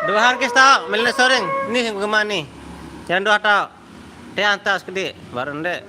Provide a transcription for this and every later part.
Duhan kes tau, melina sering. Ni kemana ni? Jangan dua tau. Dia antas kedi, baru ndek.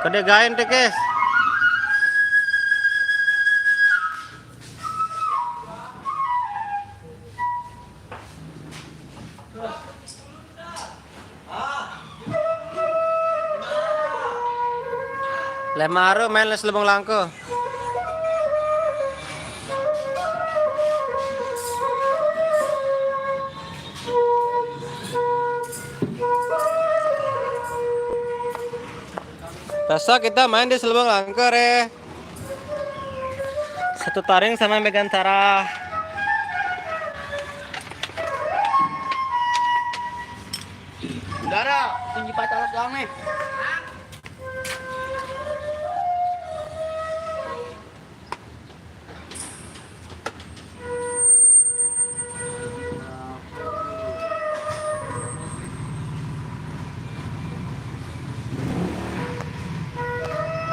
Kode gain deh guys. Lemaru main les lebong langko. Besok kita main di Selebong Langker ya. Satu taring sama Megantara. Udara, tinggi pacaran doang nih.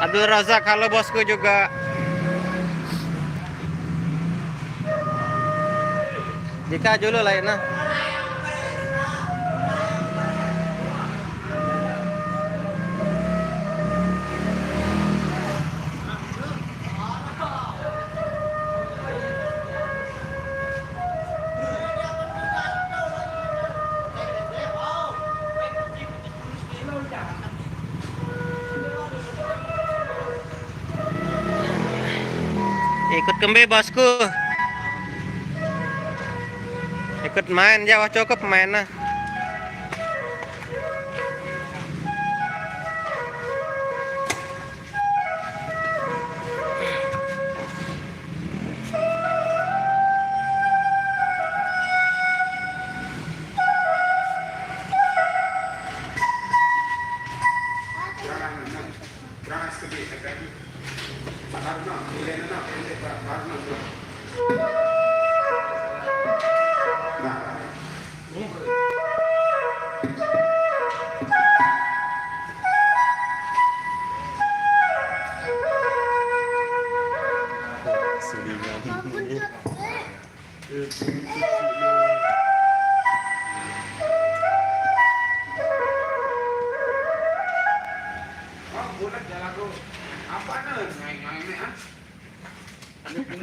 Abdul Razak, halo bosku juga. Jika dulu lah ya. Ikut kembe bosku. Ikut main Jawa cukup main nah.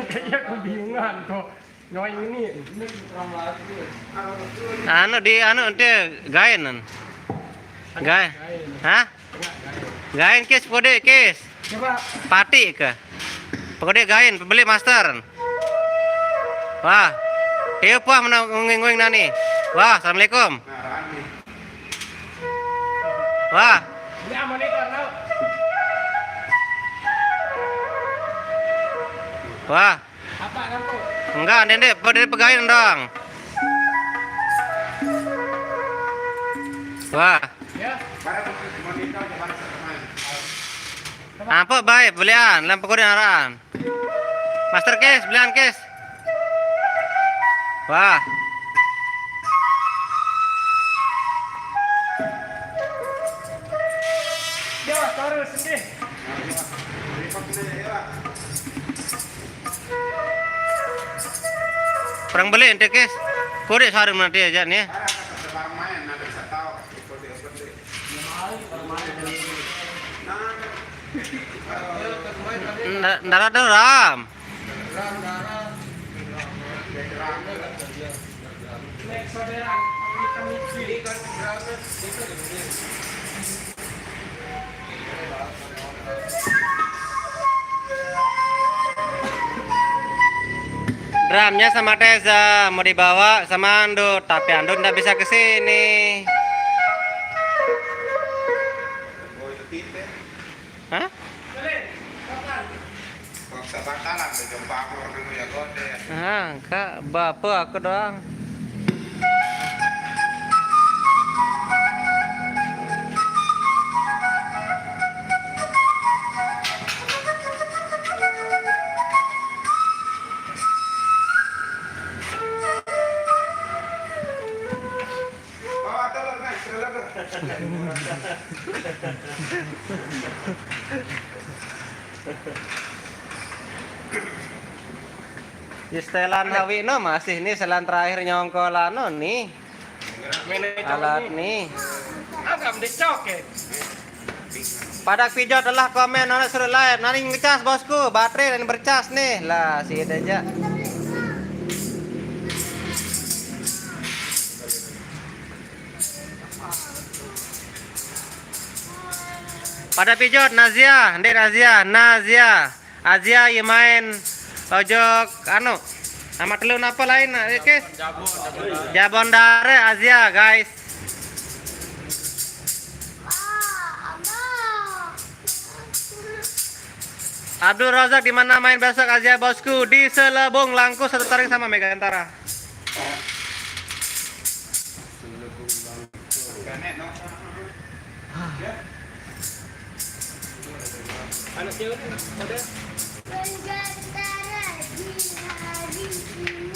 Kayaknya kebingungan kok nyoy ini. Anu dia gaenan. Gaen. Hah? Gaen kes pode kes. Coba Pati ke? Pokoknya gain beli master. Wah. Dia apa menang nani? Wah, assalamualaikum. Wah. ini aman nih karena Wah. apa nampu? Enggak, Dendek, pada pegain dong. Wah. Ya. Apa baik belian, lampu koordinaran. Master case, belian case. Wah. Ya, terus sendiri. Perang beli ente case. Kode sarung nanti aja nih. Darat ram. Next saudara, kita misi kan Drumnya sama Teza mau dibawa sama Andut, tapi Andut nggak bisa ke sini. Hah? Ah, Kak, bapak aku doang. Di setelan Hawi no masih nih setelan terakhir nyongkol anu nih alat nih. agak mendecok ya. Pada video adalah komen nona suruh lain nani ngecas bosku baterai dan bercas nih lah sih aja. Pada pijot Nazia, ndek Nazia, Azia yang main ojok anu, nama telun apa lain, guys? Jabon Dare Azia, guys. Abdul Razak di mana main besok Azia bosku di Selebung Langkus satu taring sama Megantara. Anak cewek ni ada. Bergantara di hari ini.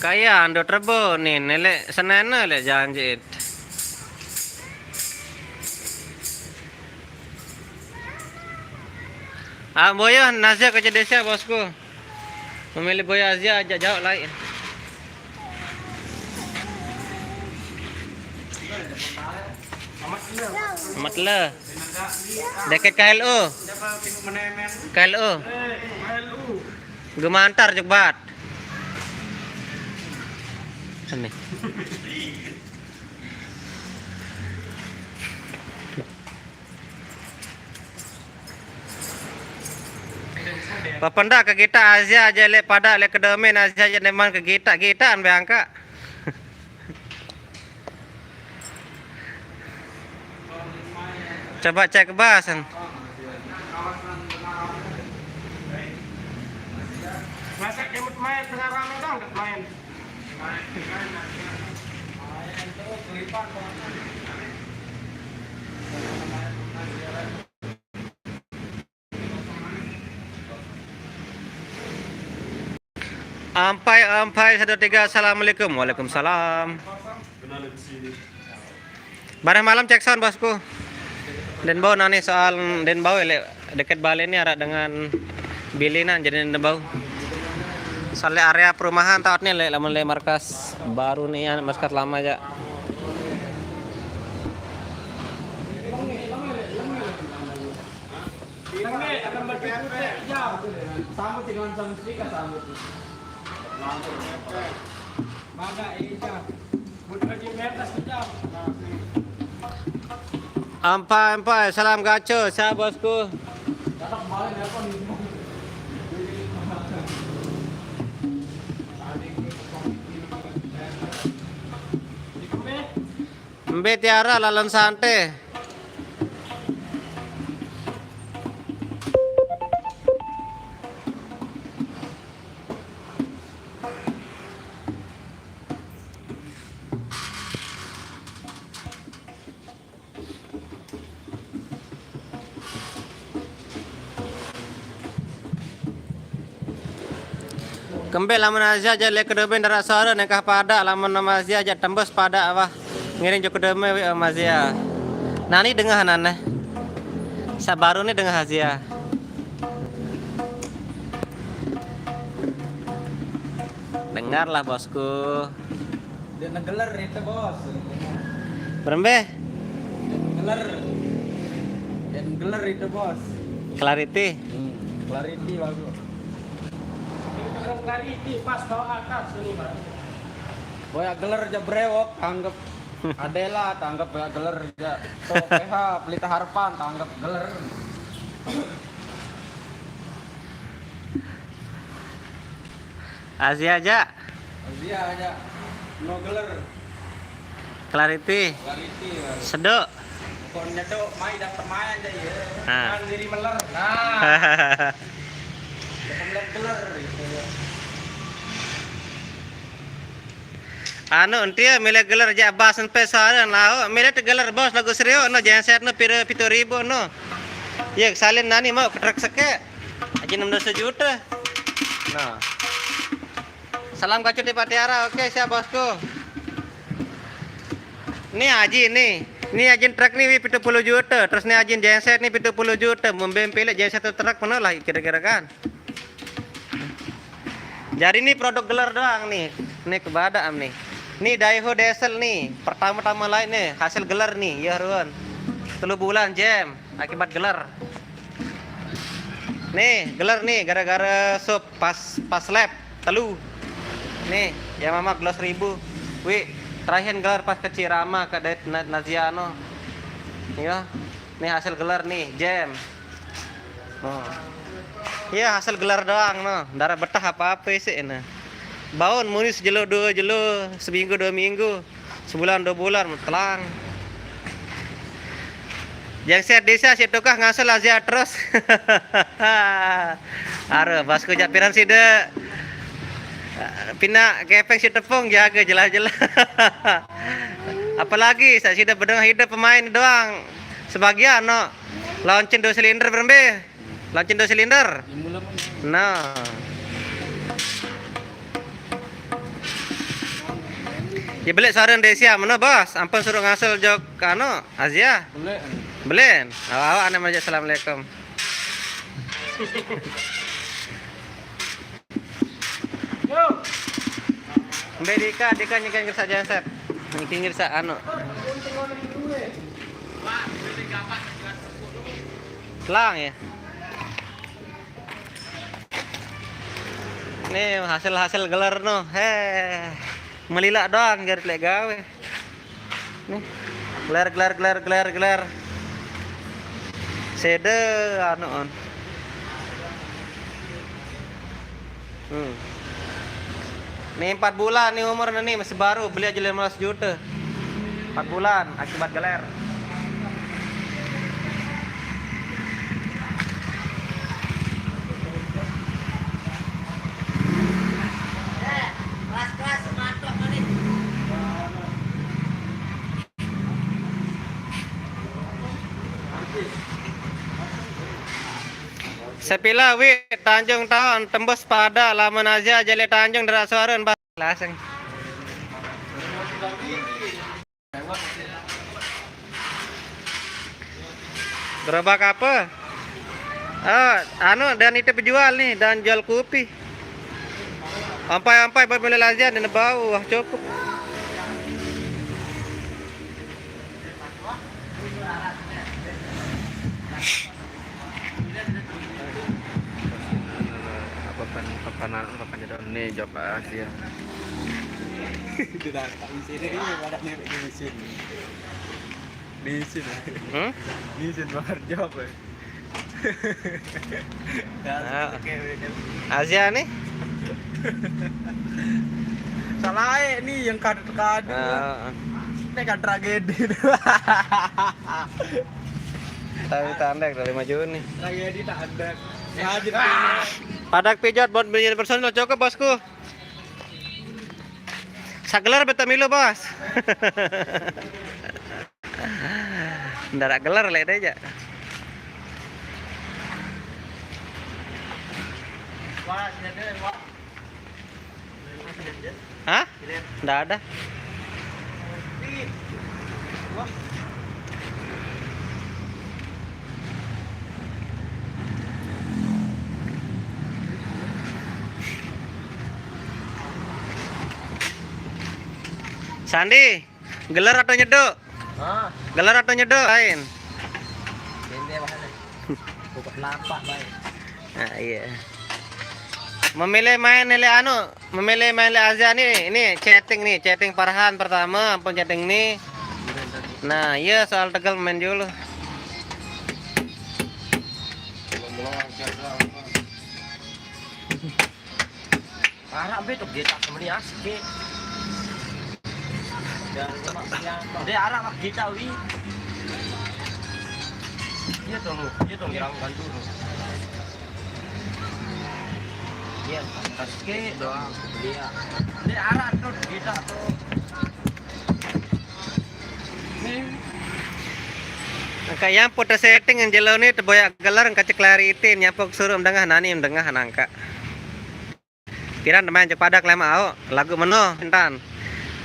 Kaya ando Trebo nih, nelek senena lek janjit. Ah boyo Nazia kerja desa bosku. Memilih boyo Azia ajak jauh lain. Amat le. Dekat KLU. KLU. Gemantar jekbat. Sini. Papanda ke kita Azia aja lek pada lek kedemen Azia aja neman ke kita an beangka. Coba cek bahasan. Masa kemut main tengah rame dong main. Ampai 13 Assalamualaikum. Waalaikumsalam. Barang malam cek sound bosku. Den bau nani soal den bau dekat Bali ini ada dengan bilinan jadi den bau. Soalnya area perumahan tautnya lamun le markas baru nih ya markas lama aja. Ini akan berikut ya. Sambut dengan sambut speaker sambut. Baga iya. Buat lagi metas saja. Ampai salam gaco saya bosku. Mbe tiara lalan sante. Kembali lamun Azia aja lek kedeben darat sore nekah pada lamun nama Azia aja tembus pada apa ngiring jo kedeme Azia. Nani dengar nana. Sabaru nih dengar Hazia. Dengarlah bosku. Dia ngegeler itu bos. Berembe? Geler. Dan geler itu bos. Clarity. Clarity bagus. Clarity pas bawa atas ini bang. Boya geler aja brewok, anggap Adela, tanggap ya geler aja. Tuh PH Pelita Harapan, tanggap geler. Azia aja. Dia aja. No geler. Clarity. Clarity. Sedok. Pokoknya tuh main daftar main aja ya. Nah. Jangan diri meler. Nah. Jangan lihat geler gitu ya. Anu entia milih gelar aja bas sampai saran lah. Milih te gelar bos lagu serius no jangan set no pira 7.000 no. Ya salin nani mau ketrak seke. Aja 600 juta. Nah. Salam kacu di Patiara. Oke, siap bosku. Nih Aji nih. Nih ajin truk nih 70 juta. Terus nih ajin genset nih 70 juta. Membempel genset satu truk mana lah kira-kira kan. Jadi ini produk gelar doang nih. Nih kebadaan nih. Nih Daiho diesel nih. Pertama-tama lain nih hasil gelar nih. Ya Ruan. 3 bulan jam akibat gelar. Nih gelar nih gara-gara sup pas lap telu. Nih ya mama gelas 1000. Wih terakhir gelar pas ke Cirama ke Naziano. Ya. Nih hasil gelar nih jam. Oh. Iya hasil gelar doang no. Darah betah apa-apa sih nah. Baun munis jelo 2 jelo, seminggu 2 minggu, sebulan 2 bulan telang. Yang sehat desa si tukah ngasal Azia terus. Aduh, basku japiran sih dek. Pina kepeng si tepung jaga jelas-jelas. Apalagi saya sudah bedeng hidup pemain doang. Sebagian no. Launching 2 silinder berembe. Launching 2 silinder. Nah. Ya beli saran Desia mana bos? Ampun suruh ngasal jok kano Azia. Boleh. Belen. Awak ana aja assalamualaikum. Yo. Mbe Dika nyikan ngirsa janset. Nyikan ngirsa anu. Lang ya. Nih hasil gelar no. Melilak doang garis lek gawe. Nih. Gelar. Sede anu on. Nih 4 bulan nih umur nih masih baru beli aja 15 juta. 4 bulan akibat gelar. Sepila wi Tanjung tahun tembus pada lamun aja jale Tanjung derak suaran laseng. Gerobak apa? Anu dan itu penjual nih dan jual kopi. Ampai buat beli lazian dan bau wah cukup. Papan jadon nih jawab Asia. Tidak tak di sini ini ada nih di sini. Di sini. Di sini bakar jawab. Asia nih. Salah nih yang kadut-kadut. Ini kan tragedi. Tapi tandek dari maju nih. Tragedi tak ada. Ngajin Padak pijat buat beli personil cukup bosku. Sagelar betul milu bos. Ndak gelar lek aja. Hah? Ndak ada. Sandi, gelar atau nyeduk? Ah, Gelar atau nyeduk? Lain. ini bahannya. Bukan lapak, baik. Nah, iya. Memilih main Azia nih, ini chatting Farhan pertama, ampun chatting nih. Nah, iya soal Tegal main dulu. Arah betul dia tak semeni asik. Dia arah mak kita wi. Dia tuh ngirangkan dulu. Iya, asik doang dia. Dia arah tuh kita tuh. Kaya putar setting yang jelo nih terboyak gelar kacik clarity nyapok suruh dengah nani dengah nangka. Piran main juk padak lema au lagu meno intan.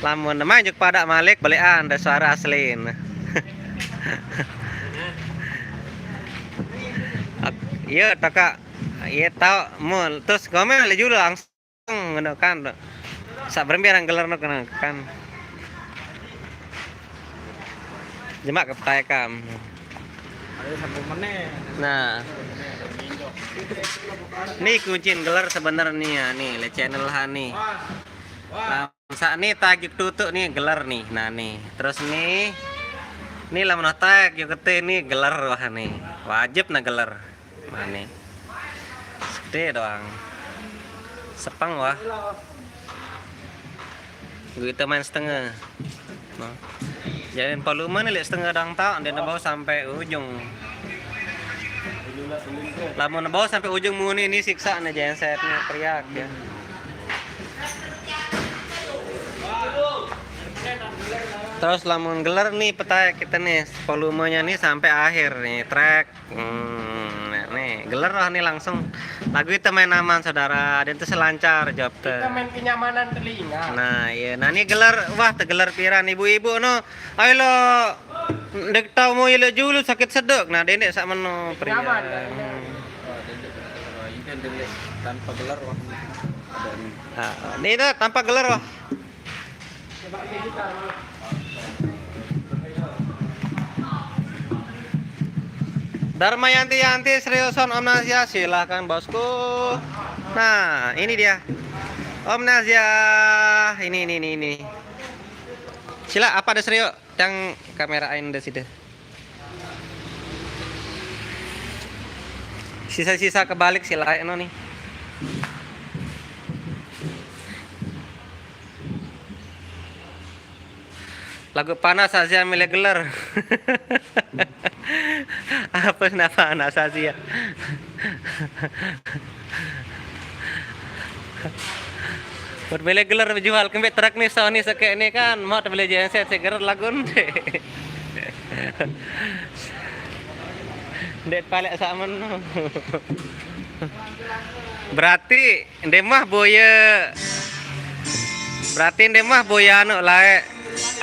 Lamun main juk padak Malik balian ada suara aslin. Iya taka iya tau mun terus komen le julu langsung ngono kan. Sak berembiarang gelar no kan. Jemak kepetai kam. Ayo sampai meneh. Nah, nih kuncin gelar sebenarnya nih, le channel nih. Saat nih tag yuk tutup nih gelar nih. Nah nih, terus nih lamun tag yuk kete nih gelar wah nih. Wajib na gelar. Nah nih. Gede doang. Sepang wah. Gitu main setengah. Nah. Jadi volume nih setengah dang tau, dia bawa sampai ujung. Lamun bawa sampai ujung muni ini siksa nih gensetnya teriak ya. Terus lamun gelar nih petai kita nih volumenya nih sampai akhir nih track. Nih gelar lah nih langsung lagu itu main aman saudara dan itu selancar jawab teh. Kita main kenyamanan telinga. Nah iya, nah ini gelar wah tegelar piran ibu-ibu no, ayo lo dek tau mau yelo julu sakit sedek, nah dendek sak meno pria. Nyaman. Tanpa gelar wah. Ini itu tanpa gelar wah. Darmayanti seriuson Om Nazia silahkan bosku. Nah ini dia Om Nazia ini. Sila apa ada serius yang kamerain di situ. Sisa-sisa kebalik silakan nih. Lagu panas Azia milih gelar. Apa kenapa anak Azia? Buat milih gelar jual kembali truk nih Sony sekek ini kan mau beli genset seger lagun deh. Dek palek samen. Berarti ndemah boya. Berarti ndemah boya anu lae.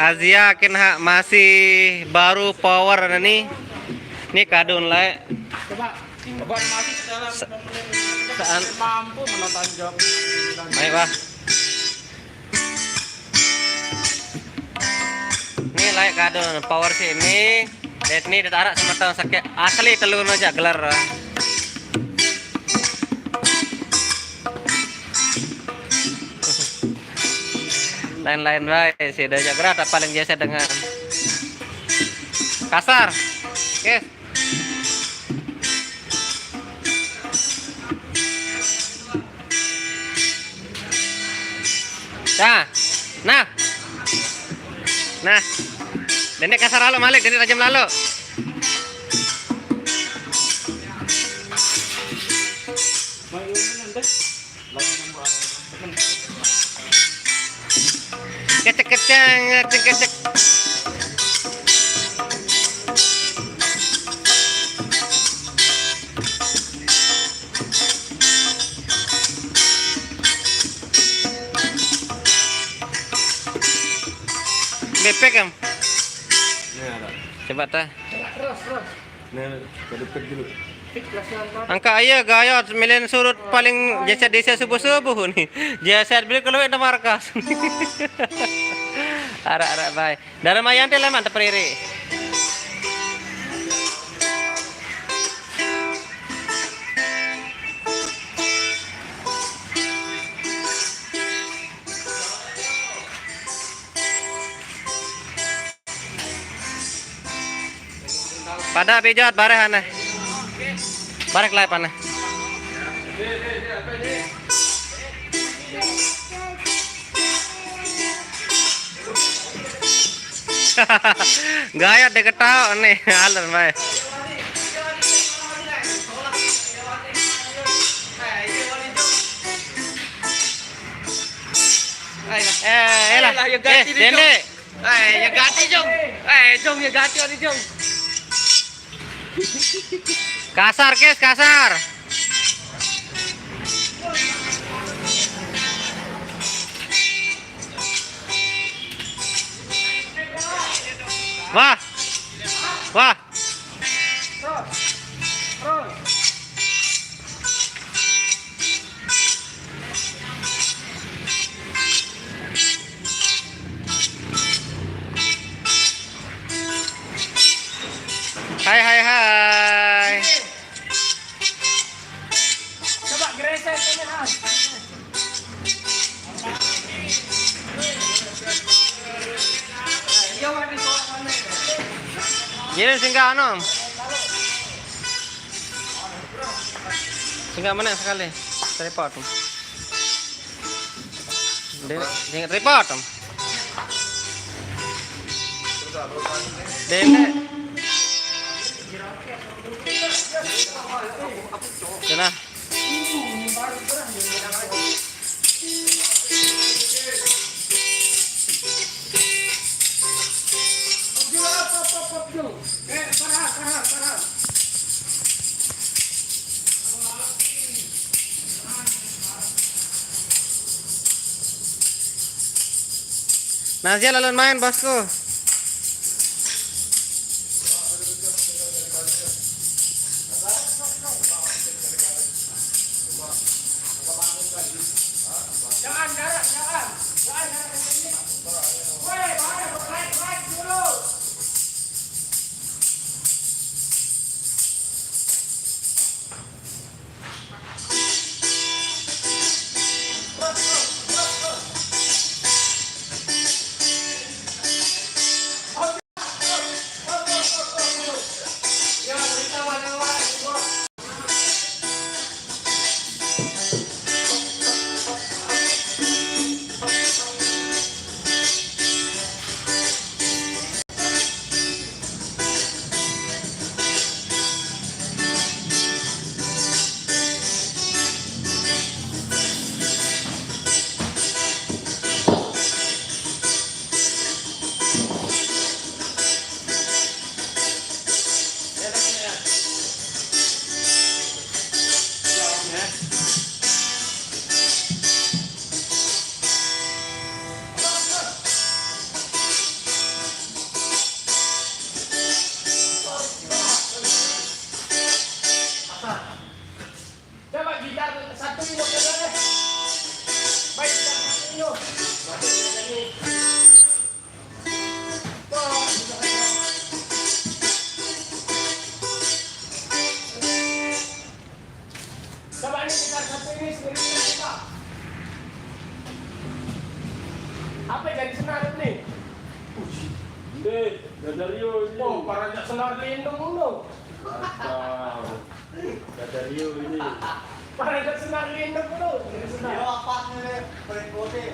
Azia kin hak masih baru power nih. Ini kadun lae. Coba masih dalam mampu menonton jok. Baik, Pak. Ini layak kadun power sini. Det ni ditarak semetang sakit asli telur aja gelar. Lain-lain baik sih dah jaga tak paling biasa dengan kasar. Yes. Nah. Dendek kasar lalu Malik, dendek tajam lalu. Kecek. Bepek kan? Coba tah. Terus. Berdeket dulu. Angka ayah gaya milian surut paling jasa desa subuh nih. Jasa beli kalau ada markas. Ara bay. Dari mayan teh leman tepriri. Pada pijat bareh aneh. Barek lai paneh. Gaya deket tahu nih, alur bae. Elah, Dende. Ya ganti Jong. Jong ya ganti ani Jong. Kasar kes, kasar. Wah. Wah. Hai. Coba gereset ini Han. Iya mah di soalnya. Jadi singgah anu. Singgah mana sekali? Report. Singgah report. Dende. Sana. Nazia lalu main bosku. Apa jadi senar nih? Gadario ini. Oh, parahnya senar lindung dulu. Mantap. Gadario ini. Parahnya senar lindung dulu. Jadi senar. Yo apa nih? Berikutnya,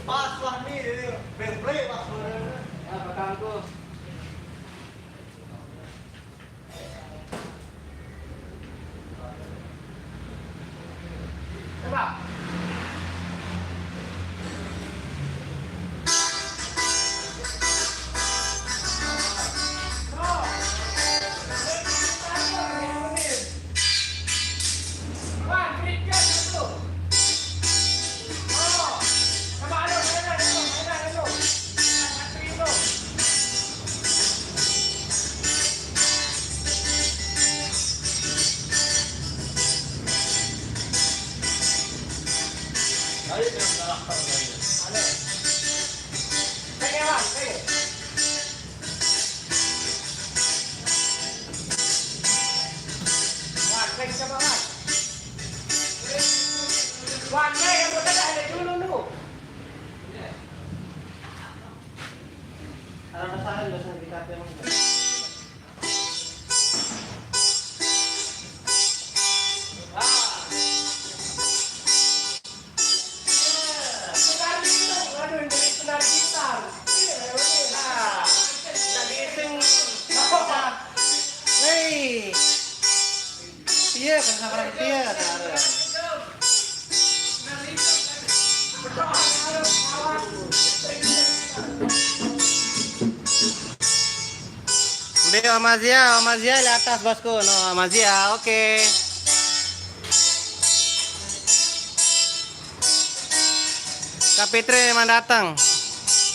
pas lah nih, berplay pas. Ya, bakangku. Coba. Hei. Iya, kan sama dia. Be Omazia di atas bosku. No, Omazia, oke. Kak Fitri memang datang.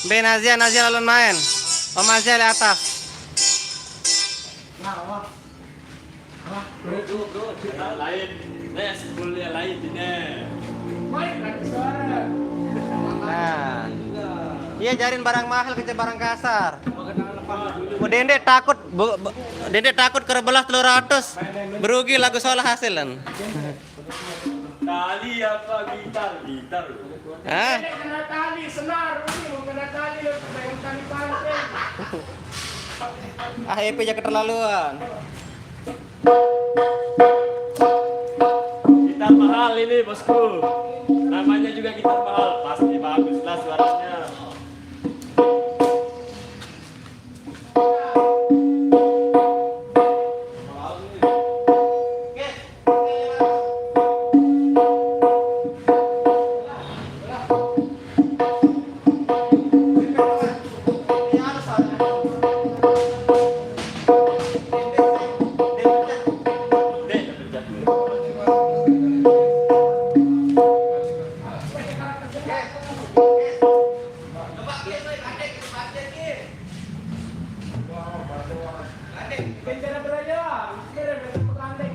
Be Nazia lalu main. Omazia di atas. Lain. Nih, sebelumnya lain ini. Nah. Iya jarin barang mahal ke barang kasar. Dende takut kerebelah 300. Berugi lagu soal hasilan. Tali apa gitar? Hah? Kena tali senar, ini kena tali dengan tali pantai. EP aja keterlaluan. Gitar mahal ini bosku. Namanya juga gitar mahal. Pasti bagus lah suaranya. Bendera beraja, bendera bertanding.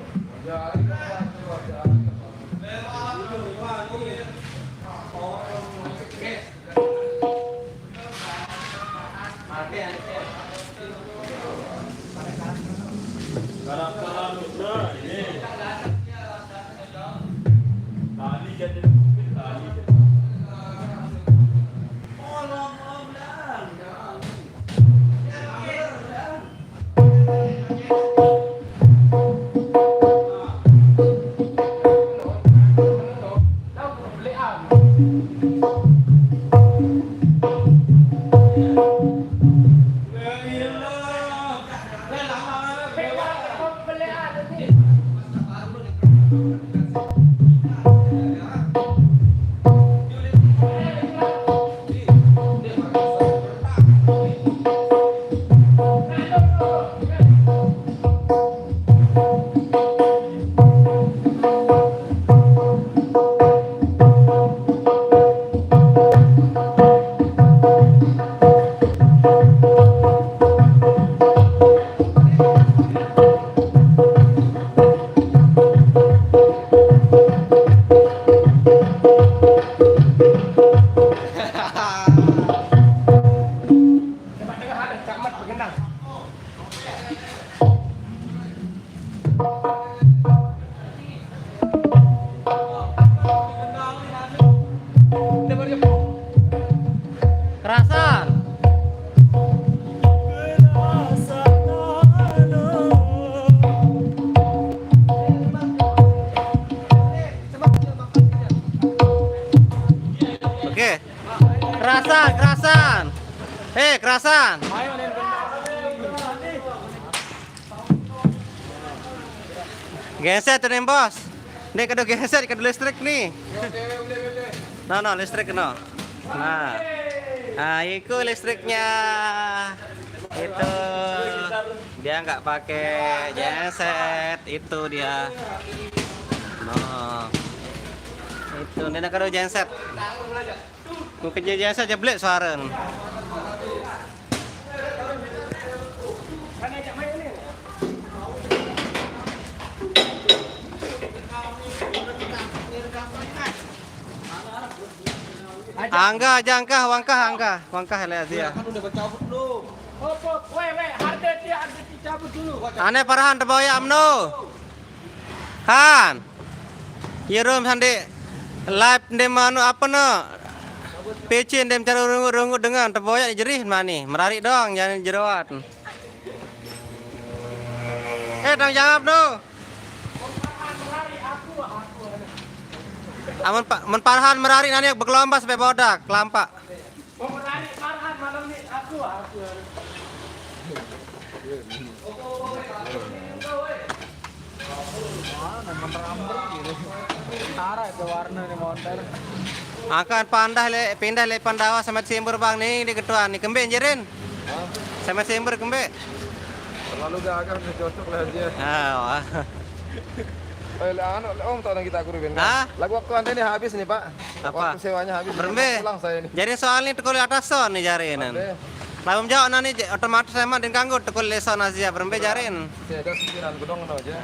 Kalau ini tali jadi tali. Kerasan. Oke. Kerasan. Kerasan. Geser tuh nih bos. Nih kedua geser, kedua listrik nih. No, listrik no. Nah, itu listriknya. Itu dia nggak pakai genset, itu dia. No. Itu ini kedua genset. Mungkin genset aja beli suara. Angga, jangkah, wangkah lihat dia. Kan udah bercabut belum? Hop, harga dicabut dulu. Aneh parahan terbawa ya amno. Han. Yerum sandi live de manu apa no? Pecin dem cara rungut-rungut dengan terboyak jerih mana nih. Merarik doang jangan jerawat. Tanggung jawab tu. Amun Pak menparhan merarik nani berkelompok sampai bodak, kelampak. Tara itu warna nih motor. Akan pindah le Pandawa sama Simbur bang nih di ketuan nih kembe jerin. Sama Simbur kembe. Terlalu gagah udah cocok lah dia. Ah, Om tahu kita kurubin Ah? kan? Lagu waktu anda ini habis nih Pak. Apa? Waktu sewanya habis. Berembe. Pulang saya ini. Jadi soal ini tekul atas son nih jarinan. Berembe. Lalu jauh nani otomatis sama dengan kanggo tekul leson Asia berembe jarin. Saya ada pikiran gedong aja.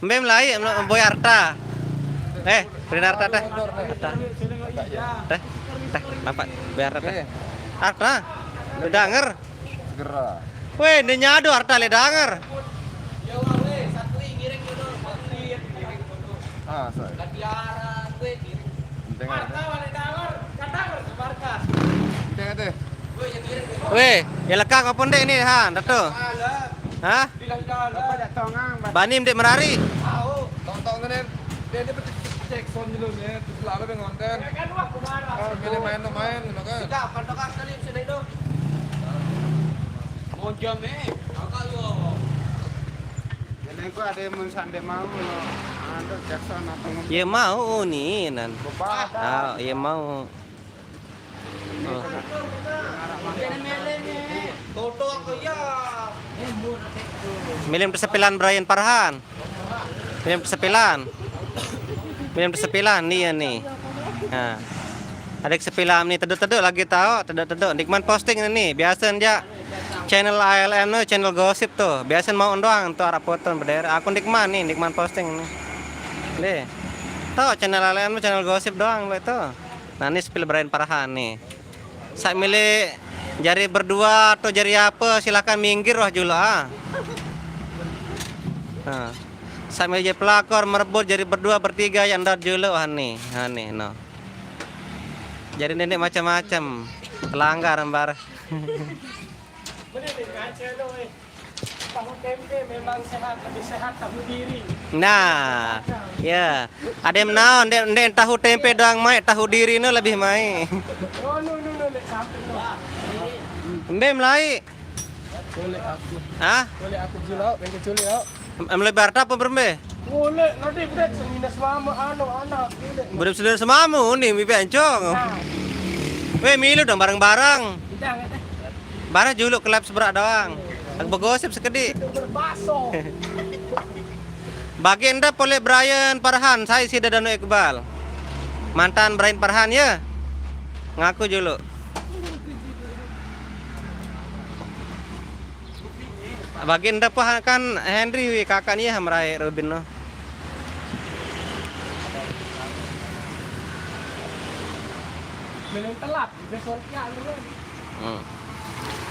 Mbem lai boy arta. Beri arta teh. Arta. Teh. Bapak biar arta. Arta. Dedanger. Gerak. Weh, ini nyadu arta le danger. Ah, saya. Tengah teh. Weh, ya lekang apa dek ini ha, datu. Hah? Banim dek merari. Tong-tong kan dia cek sound dulu nih, terus lalu dia ngonten. Oh, pilih main gitu kan. Mau jam kakak yo. Jadi gua ada yang sande mau, ada Jackson apa ngomong. Ya mau nih nan. Ah, ya mau. Oh. Toto aku ya. Milim persepilan Brian Parhan. Milim persepilan. Milim persepilan nih ya nih. Nah. Ada kesepilan nih teduk-teduk lagi tahu, teduk-teduk. Nikman posting ini biasa aja. Channel ALN tuh, channel gosip tuh. Biasa mau doang tuh arah foto berderet. Aku Nikman nih, Nikman posting nih. Deh. Tuh channel ALN tuh channel gosip doang itu. Nah, ini spill Brian Parhan nih. Saya milih jari berdua atau jari apa silakan minggir wah jula. Nah. Saya milih jari pelakor merebut jari berdua bertiga yang dar jula wah nih. Nah nih no. Jari nenek macam-macam. Pelanggar embar. Tahu tempe memang sehat, lebih sehat tahu diri. Nah, ya. Ada yang naon, ndek tahu tempe doang mai, tahu diri nu lebih mai. Oh, no, lek sampai no. Mbem lai. Boleh aku. Hah? Boleh aku jual, pengen jual ya. Mulai barta apa berembe? Boleh, nanti berat semina semama anak. Berem sedeur semamu nih mi bencong. Weh milu dong bareng-bareng. Tidak, Bareng juluk kelap seberak doang. Aku begosip sekedi. berbaso. Bagi anda boleh Brian Parhan, saya si Dadano Iqbal. Mantan Brian Parhan ya. Ngaku juluk. Bagi anda kan Henry kakaknya hamrai Robin no. Belum telat, besok ya lu.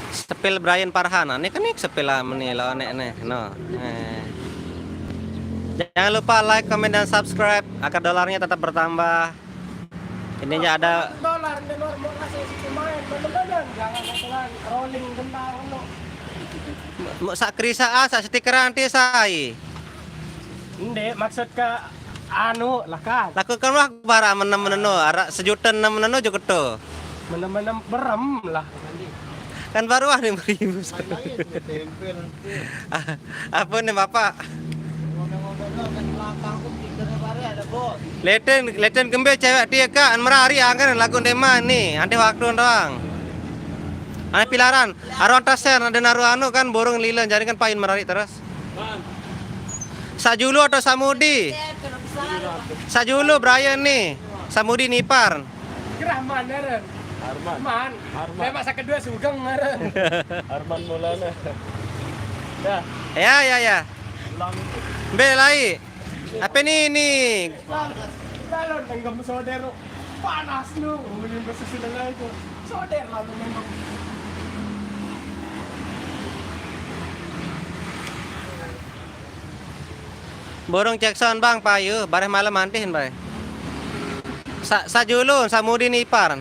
Sepil Brian Parhan, ini kan nih sepil menilai nih, no. Jangan lupa like, comment dan subscribe agar dolarnya tetap bertambah. Ininya ada Dolar di luar mau kasih pemain, bener-bener jangan masalah rolling tentang lo. sak krisa sak stikeran ti sai. Inde maksud ke anu lah kan. Lakukan wah bara meneno, ara sejuta meneno juga tuh. Menem-menem berem lah. Kan baru ah 5.000. Apa nih Bapak? Leten kembe cewek dia ka an merari angker lagu dema nih, ante waktu doang. Ane pilaran, aron taser ada naru anu kan borong lila jadi kan pain merari terus. Sajulu atau Samudi? Sajulu Brian nih. Samudi Nipar. Gerah mana ren? Man. Memang saya kedua sugeng meren. Arman Maulana. Ya. Belai. Apa ini? Kalau nenggam saudara panas lu, ngomongin bersesudah itu. Saudara lalu nenggam. Borong cek sound bang payu, bareh malam mantihin bay. Sa julun, sa mudi ni ipar.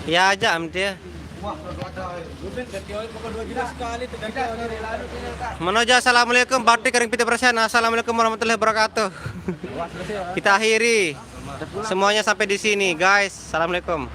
Ya aja am dia. Menuju assalamualaikum, bakti kering 50%. Assalamualaikum warahmatullahi wabarakatuh. Kita akhiri semuanya sampai di sini, guys. Assalamualaikum.